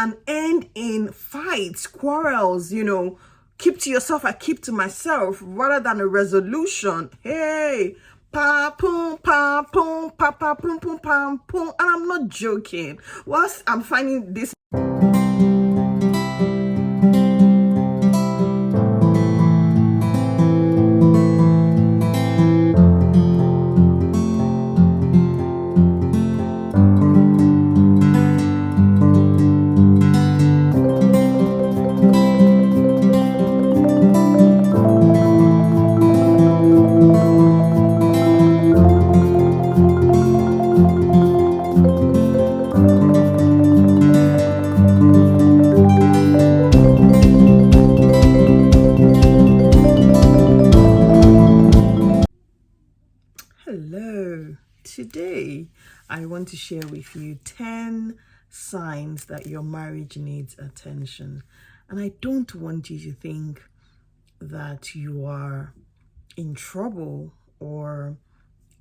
and end in fights, quarrels, keep to yourself, I keep to myself, rather than a resolution. Hey, pa pum pa pum pa pa pum pum pam pum. And I'm not joking. Whilst I'm finding this Hello, today I want to share with you 10 signs that your marriage needs attention. And I don't want you to think that you are in trouble or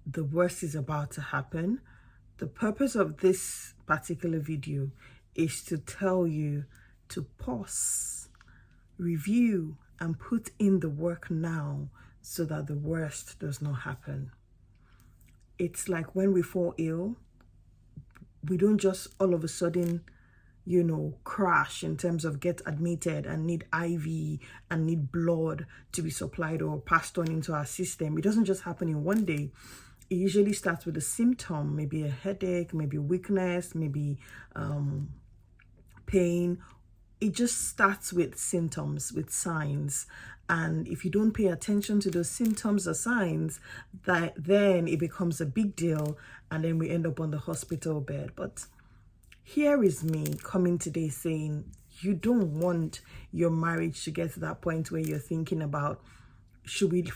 the worst is about to happen. The purpose of this particular video is to tell you to pause, review, and put in the work now so that the worst does not happen. It's like when we fall ill, we don't just all of a sudden, crash in terms of get admitted and need IV and need blood to be supplied or passed on into our system. It doesn't just happen in one day. It usually starts with a symptom, maybe a headache, maybe weakness, maybe pain. It just starts with symptoms, with signs. And if you don't pay attention to those symptoms or signs, then it becomes a big deal. And then we end up on the hospital bed. But here is me coming today saying, you don't want your marriage to get to that point where you're thinking about, should we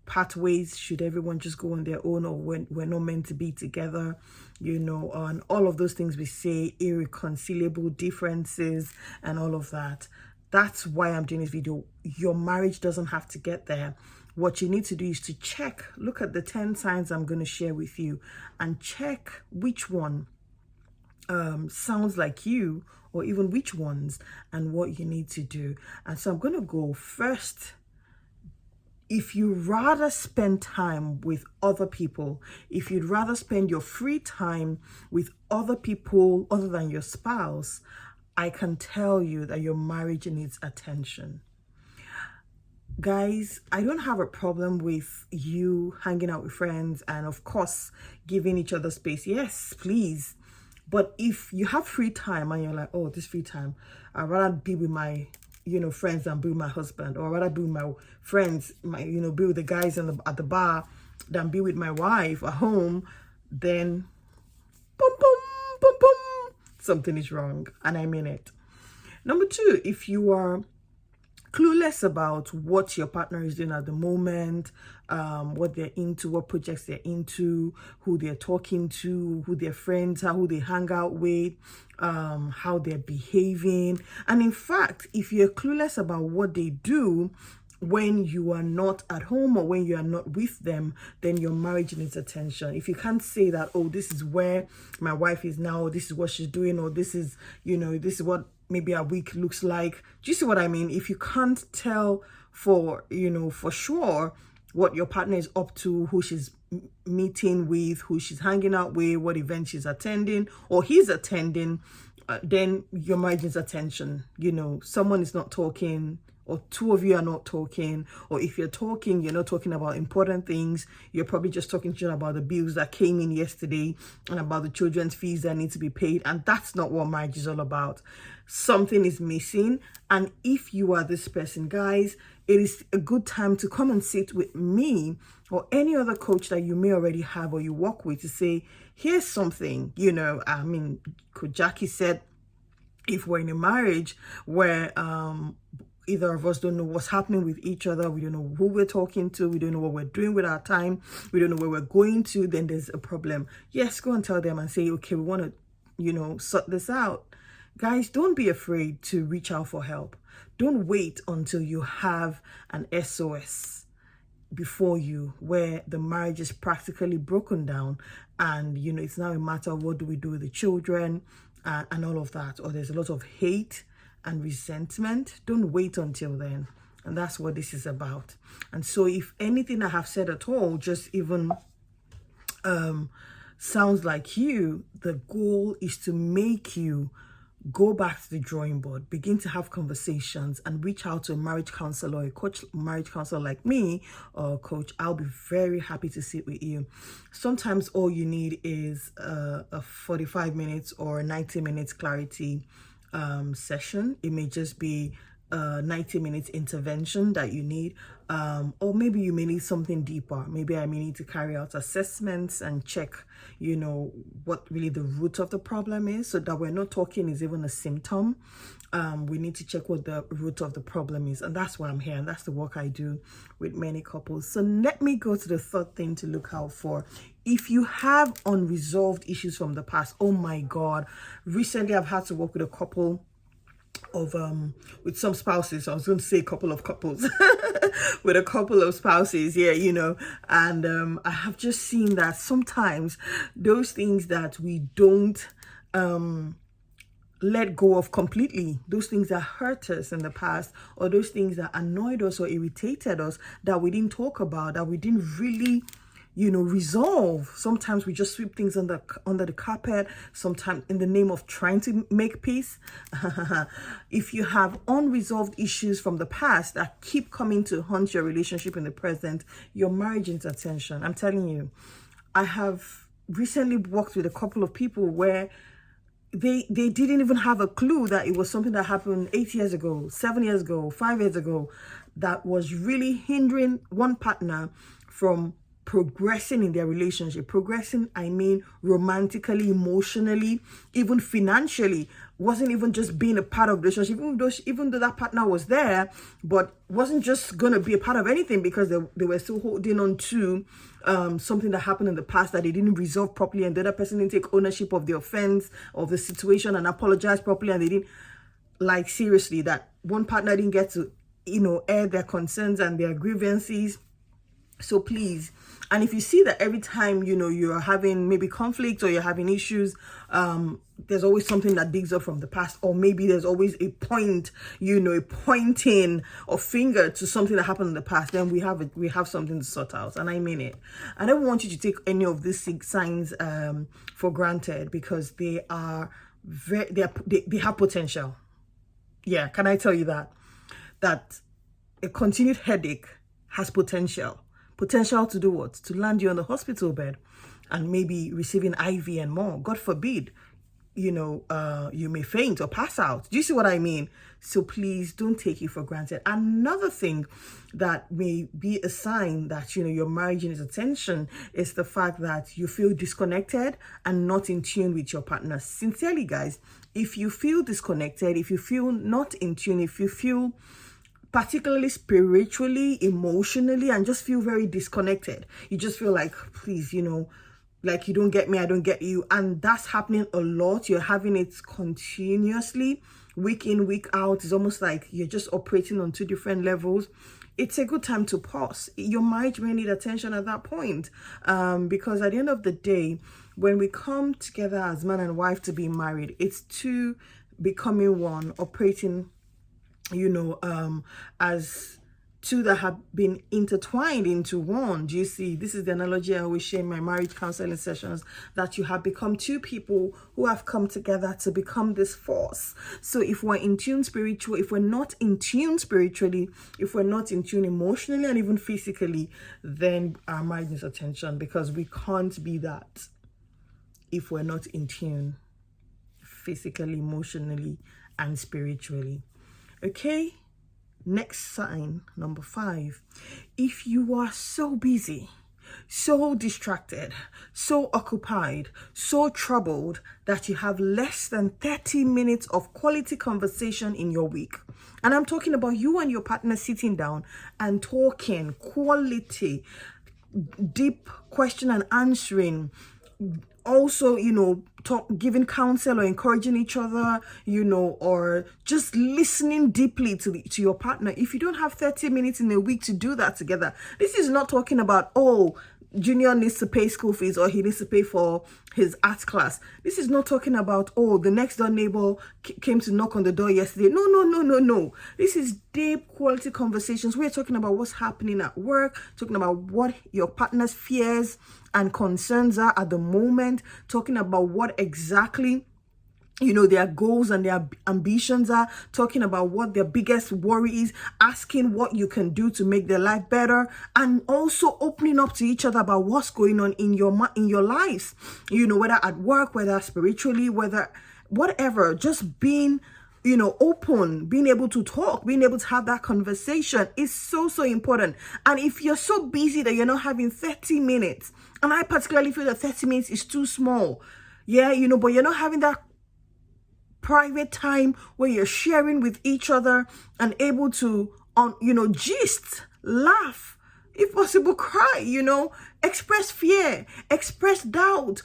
part ways? Should everyone just go on their own, or we're not meant to be together? And all of those things we say, irreconcilable differences and all of that. That's why I'm doing this video. Your marriage doesn't have to get there. What you need to do is to look at the 10 signs I'm going to share with you, and check which one sounds like you, or even which ones, and what you need to do. And so I'm going to go first. If you rather spend time with other people, if you'd rather spend your free time with other people other than your spouse, I can tell you that your marriage needs attention. Guys, I don't have a problem with you hanging out with friends and, of course, giving each other space. Yes, please. But if you have free time and you're like, oh, this free time, I'd rather be with my friends than be with my husband, or rather be with my friends, be with the guys at the bar than be with my wife at home, then boom, boom, boom, boom, something is wrong, and I mean it. Number 2, if you are clueless about what your partner is doing at the moment, what they're into, what projects they're into, who they're talking to, who their friends are, who they hang out with, how they're behaving. And in fact, if you're clueless about what they do when you are not at home or when you are not with them, then your marriage needs attention. If you can't say that, oh, this is where my wife is now, or this is what she's doing, or this is, this is what maybe a week looks like. Do you see what I mean? If you can't tell for sure what your partner is up to, who she's meeting with, who she's hanging out with, what event she's attending or he's attending, then your marriage needs attention. Someone is not talking, or two of you are not talking, or if you're talking, you're not talking about important things. You're probably just talking to you about the bills that came in yesterday and about the children's fees that need to be paid. And that's not what marriage is all about. Something is missing. And if you are this person, guys, it is a good time to come and sit with me or any other coach that you may already have or you work with, to say, here's something, Coach Jackie said, if we're in a marriage where either of us don't know what's happening with each other, we don't know who we're talking to, we don't know what we're doing with our time, we don't know where we're going to, then there's a problem. Yes, go and tell them and say, okay, we want to, sort this out. Guys, don't be afraid to reach out for help. Don't wait until you have an SOS before you, where the marriage is practically broken down and, it's now a matter of what do we do with the children, and all of that, or there's a lot of hate and resentment, don't wait until then. And that's what this is about. And so if anything I have said at all just even sounds like you, the goal is to make you go back to the drawing board, begin to have conversations, and reach out to a marriage counselor or a coach, marriage counselor like me or coach. I'll be very happy to sit with you. Sometimes all you need is a 45 minutes or 90 minutes clarity session. It may just be 90 minutes intervention that you need, or maybe you may need something deeper. Maybe I may need to carry out assessments and check, you know, what really the root of the problem is, so that we're not talking is even a symptom. We need to check what the root of the problem is, and that's why I'm here, and that's the work I do with many couples. So let me go to the third thing to look out for. If you have unresolved issues from the past, oh my God, recently I've had to work with a couple of with some spouses. I was going to say a couple of couples with a couple of spouses, yeah, you know, and I have just seen that sometimes those things that we don't let go of completely, those things that hurt us in the past, or those things that annoyed us or irritated us, that we didn't talk about, that we didn't really, you know, resolve. Sometimes we just sweep things under the carpet, sometimes in the name of trying to make peace. If you have unresolved issues from the past that keep coming to haunt your relationship in the present, your marriage needs attention. I'm telling you, I have recently worked with a couple of people where they didn't even have a clue that it was something that happened 8 years ago, 7 years ago, 5 years ago, that was really hindering one partner from progressing in their relationship. Progressing, I mean romantically, emotionally, even financially. Wasn't even just being a part of the relationship, even though that partner was there, but wasn't just gonna be a part of anything, because they were still holding on to something that happened in the past that they didn't resolve properly, and the other person didn't take ownership of the offense, of the situation, and apologize properly, and they didn't, like, seriously, that one partner didn't get to, you know, air their concerns and their grievances. So please, and if you see that every time, you know, you're having maybe conflict or you're having issues, there's always something that digs up from the past, or maybe there's always a point, you know, a pointing of finger to something that happened in the past, then we have something to sort out. And I mean it. I don't want you to take any of these signs for granted, because they are they have potential. Yeah, can I tell you that a continued headache has potential to do what? To land you on the hospital bed and maybe receiving IV and more. God forbid, you know, you may faint or pass out. Do you see what I mean? So please don't take it for granted. Another thing that may be a sign that, you know, your marriage needs attention is the fact that you feel disconnected and not in tune with your partner. Sincerely, guys, if you feel disconnected, if you feel not in tune, if you feel particularly spiritually, emotionally, and just feel very disconnected, you just feel like, please, you know, like you don't get me, I don't get you, and that's happening a lot. You're having it continuously, week in, week out. It's almost like you're just operating on two different levels. It's a good time to pause. Your marriage may need attention at that point, because at the end of the day, when we come together as man and wife to be married, it's two becoming one, operating, you know, as two that have been intertwined into one. Do you see? This is the analogy I always share in my marriage counseling sessions, that you have become two people who have come together to become this force. So if we're in tune spiritually, if we're not in tune spiritually, if we're not in tune emotionally and even physically, then our marriage needs attention, because we can't be that if we're not in tune physically, emotionally, and spiritually. Okay, next sign, number 5. If you are so busy, so distracted, so occupied, so troubled that you have less than 30 minutes of quality conversation in your week, and I'm talking about you and your partner sitting down and talking quality, deep question and answering, also, you know, giving counsel or encouraging each other, you know, or just listening deeply to your partner. If you don't have 30 minutes in a week to do that together, this is not talking about, oh, Junior needs to pay school fees or he needs to pay for his art class. This is not talking about, oh, the next door neighbor came to knock on the door yesterday. No, no, no, no, no. This is deep quality conversations. We're talking about what's happening at work, talking about what your partner's fears and concerns are at the moment, talking about what exactly their goals and their ambitions are, talking about what their biggest worry is, asking what you can do to make their life better, and also opening up to each other about what's going on in your lives, whether at work, whether spiritually, whether whatever, just being open, being able to talk, being able to have that conversation is so, so important. And if you're so busy that you're not having 30 minutes, and I particularly feel that 30 minutes is too small, but you're not having that private time where you're sharing with each other and able to gist, laugh, if possible cry, express fear, express doubt,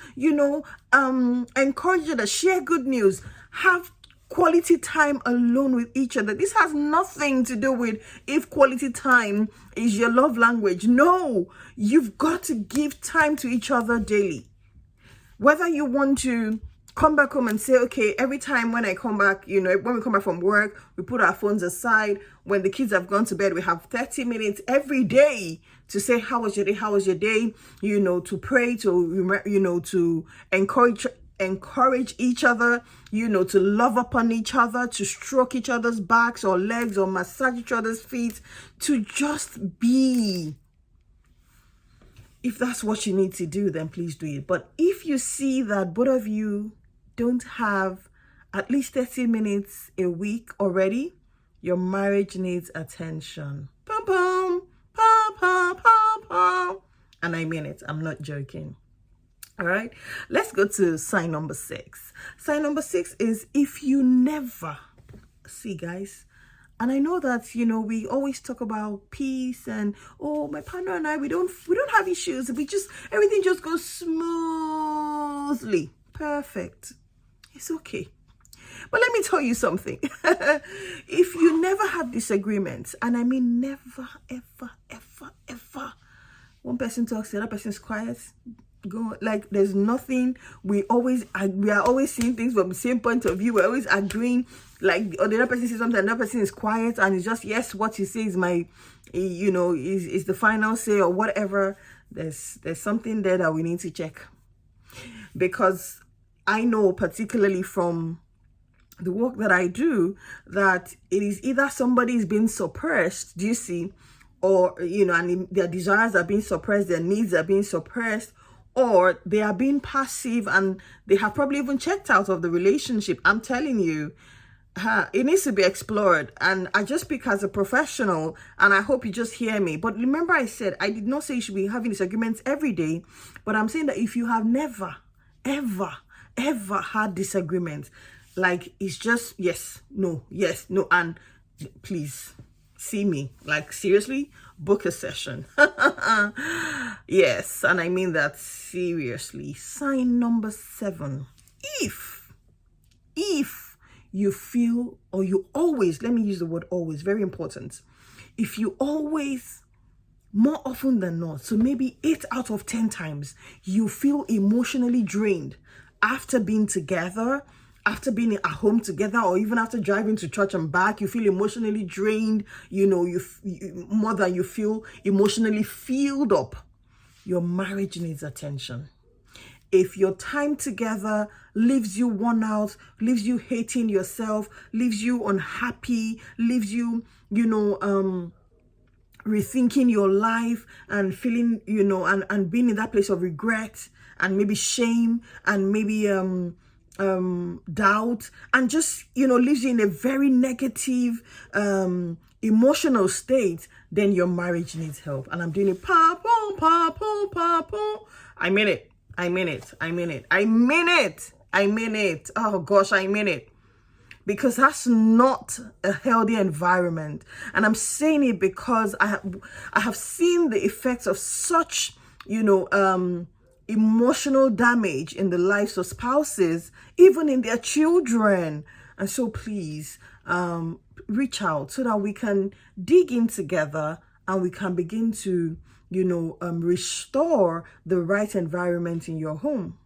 encourage others, share good news, have quality time alone with each other. This has nothing to do with if quality time is your love language. No, you've got to give time to each other daily. Whether you want to come back home and say, okay, every time when I come back, when we come back from work, we put our phones aside. When the kids have gone to bed, we have 30 minutes every day to say, how was your day? How was your day? To pray, to encourage each other, to love upon each other, to stroke each other's backs or legs or massage each other's feet, to just be. If that's what you need to do, then please do it. But if you see that both of you don't have at least 30 minutes a week already, your marriage needs attention. Pum, pum, pum, pum, pum, pum. And I mean it. I'm not joking. All right. Let's go to sign number 6. Sign number 6 is if you never see, guys. And I know that, we always talk about peace and, oh, my partner and I, we don't have issues. Everything just goes smoothly. Perfect. It's okay. But let me tell you something. If you never have disagreements, and I mean never, ever, ever, ever, one person talks, the other person's quiet, there's nothing. We are always seeing things from the same point of view. We're always agreeing, or the other person says something, another person is quiet, and it's just, yes, what you say is is the final say or whatever. There's something there that we need to check, because I know, particularly from the work that I do, that it is either somebody is being suppressed, do you see, or and their desires are being suppressed, their needs are being suppressed, or they are being passive and they have probably even checked out of the relationship. I'm telling you, it needs to be explored. And I just speak as a professional, and I hope you just hear me. But remember, I said I did not say you should be having disagreements every day, but I'm saying that if you have never, ever, ever had disagreements, it's just yes, no, and please see me, seriously, book a session. Yes, and I mean that seriously. Sign number 7. If you feel, or you always, let me use the word always, very important. If you always, more often than not, so maybe 8 out of 10 times, you feel emotionally drained after being together, after being at home together, or even after driving to church and back, you feel emotionally drained, you more than you feel emotionally filled up, your marriage needs attention. If your time together leaves you worn out, leaves you hating yourself, leaves you unhappy, leaves you, rethinking your life and feeling, and being in that place of regret and maybe shame and maybe doubt, and just leaves you in a very negative emotional state, then your marriage needs help. And I'm doing it pa boom, pa boom, pa boom. I mean it. Oh gosh, I mean it. Because that's not a healthy environment. And I'm saying it because I have seen the effects of such emotional damage in the lives of spouses, even in their children. And so please reach out so that we can dig in together and we can begin to, restore the right environment in your home.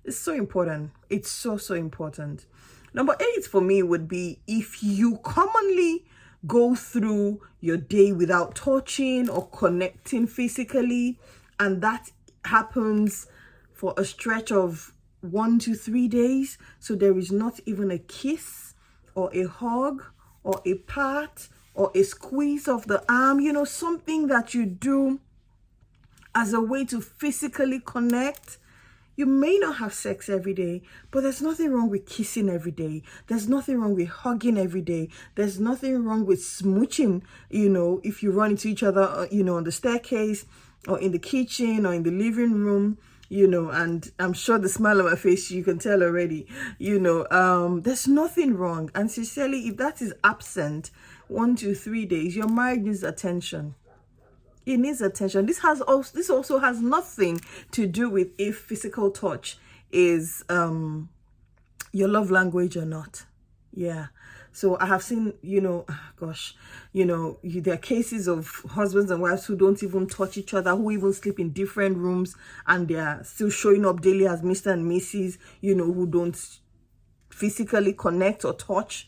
It's so important. It's so, so important. Number 8 for me would be if you commonly go through your day without touching or connecting physically, and that happens for a stretch of 1 to 3 days. So there is not even a kiss or a hug or a pat or a squeeze of the arm, something that you do as a way to physically connect. You may not have sex every day, but there's nothing wrong with kissing every day. There's nothing wrong with hugging every day. There's nothing wrong with smooching, if you run into each other, on the staircase or in the kitchen or in the living room, and I'm sure the smile on my face, you can tell already, there's nothing wrong. And sincerely, if that is absent 1 to 3 days, your marriage needs attention. It needs attention. This also has nothing to do with if physical touch is your love language or not. Yeah. So I have seen, there are cases of husbands and wives who don't even touch each other, who even sleep in different rooms, and they are still showing up daily as Mr. and Mrs., who don't physically connect or touch.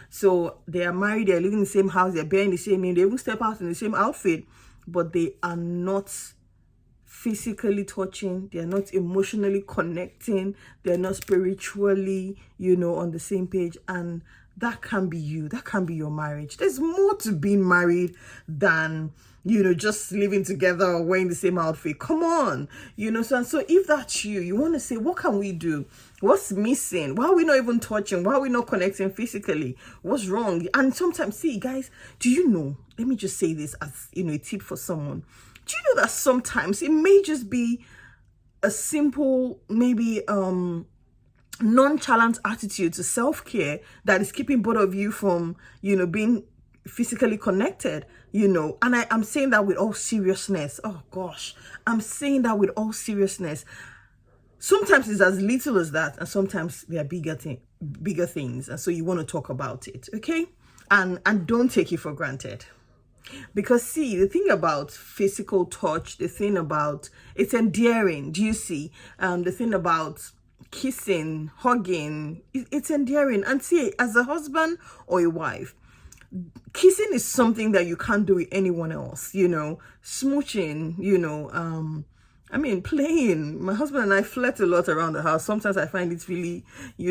So they are married, they're living in the same house, they're bearing the same name, they even step out in the same outfit, but they are not physically touching, they're not emotionally connecting, they're not spiritually, on the same page. And that can be you. That can be your marriage. There's more to being married than, just living together or wearing the same outfit. Come on. So if that's you want to say, what can we do? What's missing? Why are we not even touching? Why are we not connecting physically? What's wrong? And sometimes, see, guys, do you know, let me just say this as, a tip for someone. Do you know that sometimes it may just be a simple, maybe, nonchalant attitude to self-care that is keeping both of you from, being physically connected, and I'm saying that with all seriousness. Oh gosh, I'm saying that with all seriousness. Sometimes it's as little as that, and sometimes there are bigger things, and so you want to talk about it, okay? And don't take it for granted. Because see, the thing about physical touch, the thing about it's endearing, do you see? The thing about kissing, hugging, it's endearing. And see, as a husband or a wife, kissing is something that you can't do with anyone else, smooching, playing. My husband and I flirt a lot around the house. Sometimes I find it really,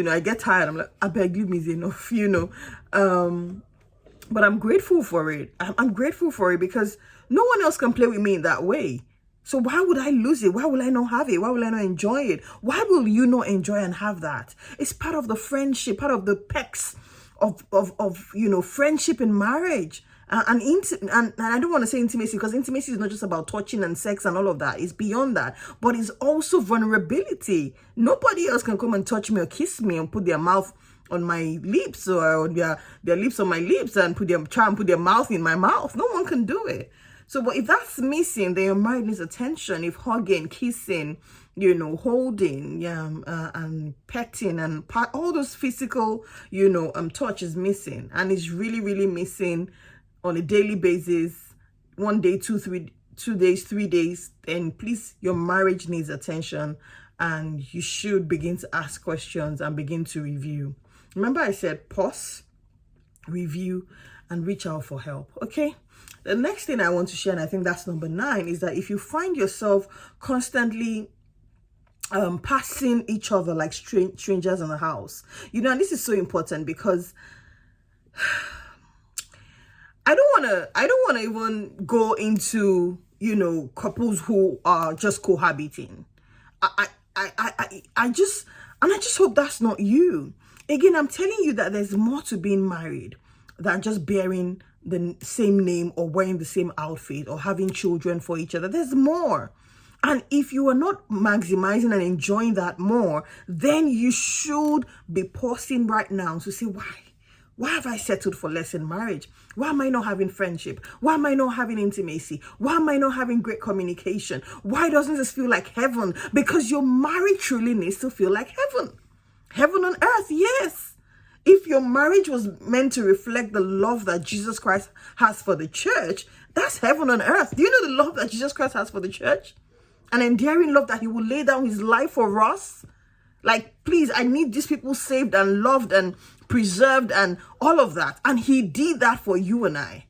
I get tired. I'm like, I beg, leave me enough, but I'm grateful for it. I'm grateful for it because no one else can play with me in that way. So why would I lose it? Why will I not have it? Why will I not enjoy it? Why will you not enjoy and have that? It's part of the friendship, part of the pecs of friendship in marriage. And I don't want to say intimacy, because intimacy is not just about touching and sex and all of that. It's beyond that. But it's also vulnerability. Nobody else can come and touch me or kiss me and put their mouth on my lips or their lips on my lips and try and put their mouth in my mouth. No one can do it. So, but if that's missing, then your marriage needs attention. If hugging, kissing, holding, and petting and all those physical, touch is missing, and it's really, really missing on a daily basis, 1 day, 2 days, 3 days, then please, your marriage needs attention, and you should begin to ask questions and begin to review. Remember I said pause, review, and reach out for help, okay? The next thing I want to share, and I think that's number 9, is that if you find yourself constantly passing each other like strangers in the house, and this is so important because I don't want to even go into, couples who are just cohabiting. I just hope that's not you. Again, I'm telling you that there's more to being married than just bearing the same name or wearing the same outfit or having children for each other. There's more. And if you are not maximizing and enjoying that more, then you should be pausing right now to say, why? Why have I settled for less in marriage? Why am I not having friendship? Why am I not having intimacy? Why am I not having great communication? Why doesn't this feel like heaven? Because your marriage truly needs to feel like heaven. Heaven on earth, yes. If your marriage was meant to reflect the love that Jesus Christ has for the church, that's heaven on earth. Do you know the love that Jesus Christ has for the church? An endearing love that he will lay down his life for us. Like, please, I need these people saved and loved and preserved and all of that. And he did that for you and I.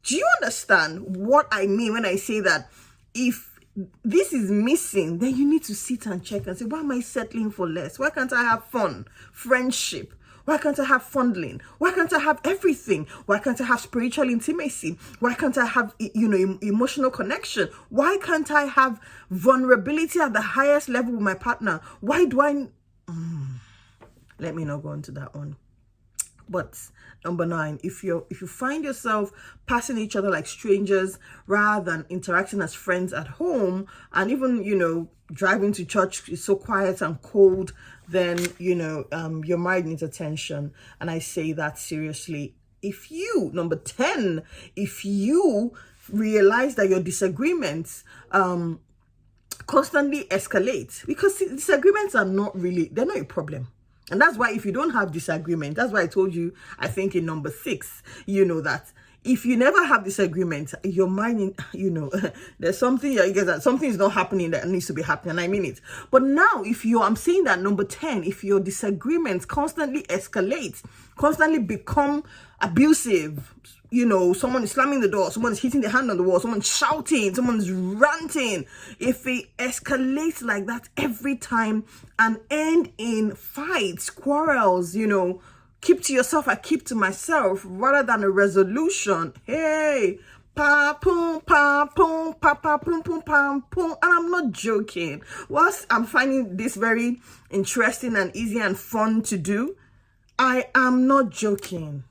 Do you understand what I mean when I say that if this is missing, then you need to sit and check and say, why am I settling for less? Why can't I have fun, friendship? Why can't I have fondling? Why can't I have everything? Why can't I have spiritual intimacy? Why can't I have, emotional connection? Why can't I have vulnerability at the highest level with my partner? Why do I... Let me not go into that one. But number 9, if you find yourself passing each other like strangers rather than interacting as friends at home, and even, driving to church is so quiet and cold, then, your marriage needs attention. And I say that seriously. Number 10, if you realize that your disagreements constantly escalate, because disagreements are they're not a problem. And that's why if you don't have disagreement, that's why I told you, I think in number 6, that if you never have disagreement, your mind, there's something, that something is not happening that needs to be happening. And I mean it. But now, I'm saying that number 10, if your disagreements constantly escalate, constantly become abusive, someone is slamming the door, someone is hitting their hand on the wall, someone's shouting, someone's ranting. If it escalates like that every time and end in fights, quarrels, keep to yourself, I keep to myself, rather than a resolution. Hey, pa pum pa pum pa pa pum pum pam pum. And I'm not joking. Whilst I'm finding this very interesting and easy and fun to do, I am not joking.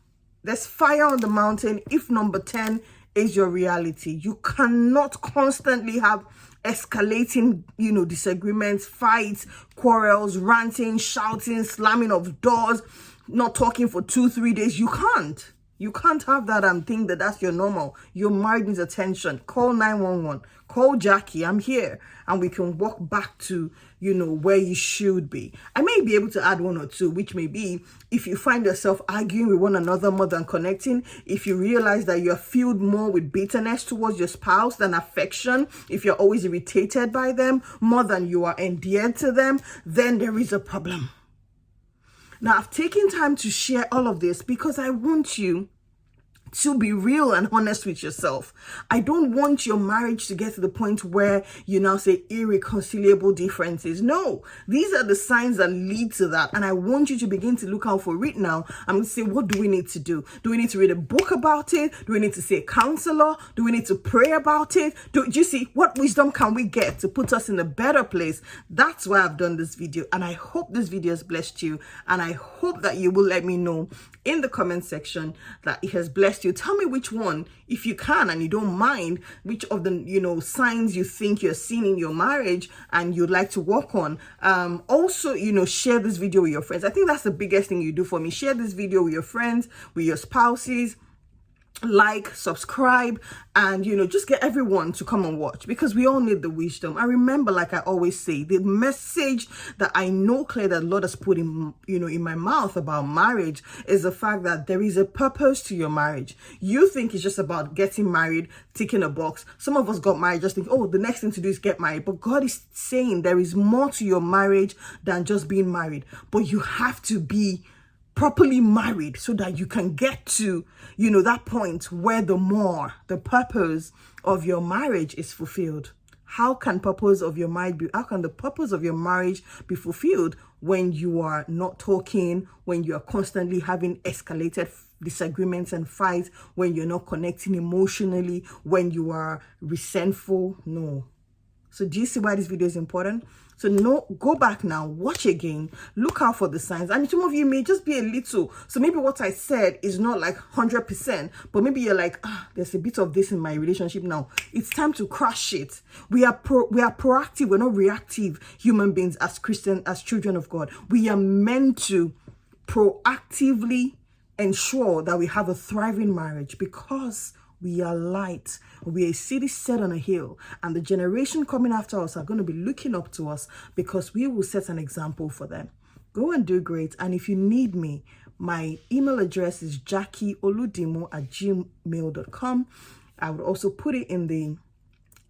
There's fire on the mountain if number 10 is your reality. You cannot constantly have escalating, disagreements, fights, quarrels, ranting, shouting, slamming of doors, not talking for 2-3 days. You can't. You can't have that and think that that's your normal. Your marriage needs attention. Call 911. Call Jackie. I'm here. And we can walk back to, where you should be. I may be able to add 1 or 2, which may be if you find yourself arguing with one another more than connecting, if you realize that you're filled more with bitterness towards your spouse than affection, if you're always irritated by them more than you are endeared to them, then there is a problem. Now, I've taken time to share all of this because I want you to be real and honest with yourself. I don't want your marriage to get to the point where you now say irreconcilable differences. No, these are the signs that lead to that. And I want you to begin to look out for it now. I'm going to say, what do we need to do? Do we need to read a book about it? Do we need to see a counselor? Do we need to pray about it? Do you see what wisdom can we get to put us in a better place? That's why I've done this video. And I hope this video has blessed you. And I hope that you will let me know in the comment section that it has blessed you. Tell me which one, if you can and you don't mind, which of the signs you think you're seeing in your marriage and you'd like to work on. Also, share this video with your friends. I think that's the biggest thing you do for me. Share this video with your friends, with your spouses. Like, subscribe, and just get everyone to come and watch, because we all need the wisdom. And remember, like I always say, the message that I know clear that Lord has put in in my mouth about marriage is the fact that there is a purpose to your marriage. You think it's just about getting married, ticking a box. Some of us got married just think, oh, the next thing to do is get married. But God is saying there is more to your marriage than just being married. But you have to be properly married so that you can get to that point where the purpose of your marriage is fulfilled. How can the purpose of your marriage be fulfilled when you are not talking, when you are constantly having escalated disagreements and fights, when you're not connecting emotionally, when you are resentful? No. So do you see why this video is important? So go back now, watch again, look out for the signs. And some of you may just be a little. So maybe what I said is not like 100%, but maybe you're like, there's a bit of this in my relationship now. It's time to crush it. We are proactive. We're not reactive human beings as Christians, as children of God. We are meant to proactively ensure that we have a thriving marriage, because we are light. We are a city set on a hill, and the generation coming after us are going to be looking up to us because we will set an example for them. Go and do great. And if you need me, My email address is jackieoludimu@gmail.com. I would also put it in the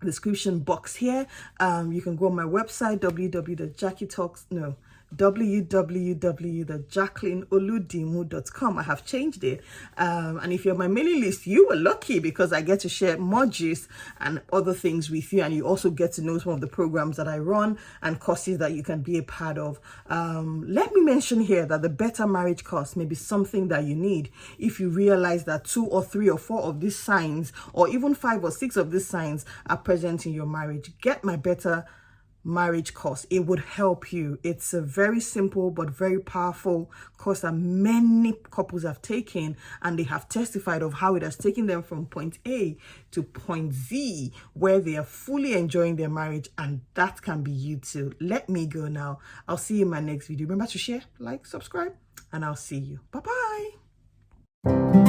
description box here. You can go on my website, www.jacklineoludimu.com. I have changed it. And if you're on my mailing list, you were lucky because I get to share more gist and other things with you. And you also get to know some of the programs that I run and courses that you can be a part of. Let me mention here that the Better Marriage course may be something that you need if you realize that 2 or 3 or 4 of these signs, or even 5 or 6 of these signs, are present in your marriage. Get my Better Marriage course. It would help you. It's a very simple but very powerful course that many couples have taken, and they have testified of how it has taken them from point A to point Z, where they are fully enjoying their marriage. And that can be you too. Let me go now. I'll see you in my next video. Remember to share, like, subscribe, and I'll see you. Bye bye.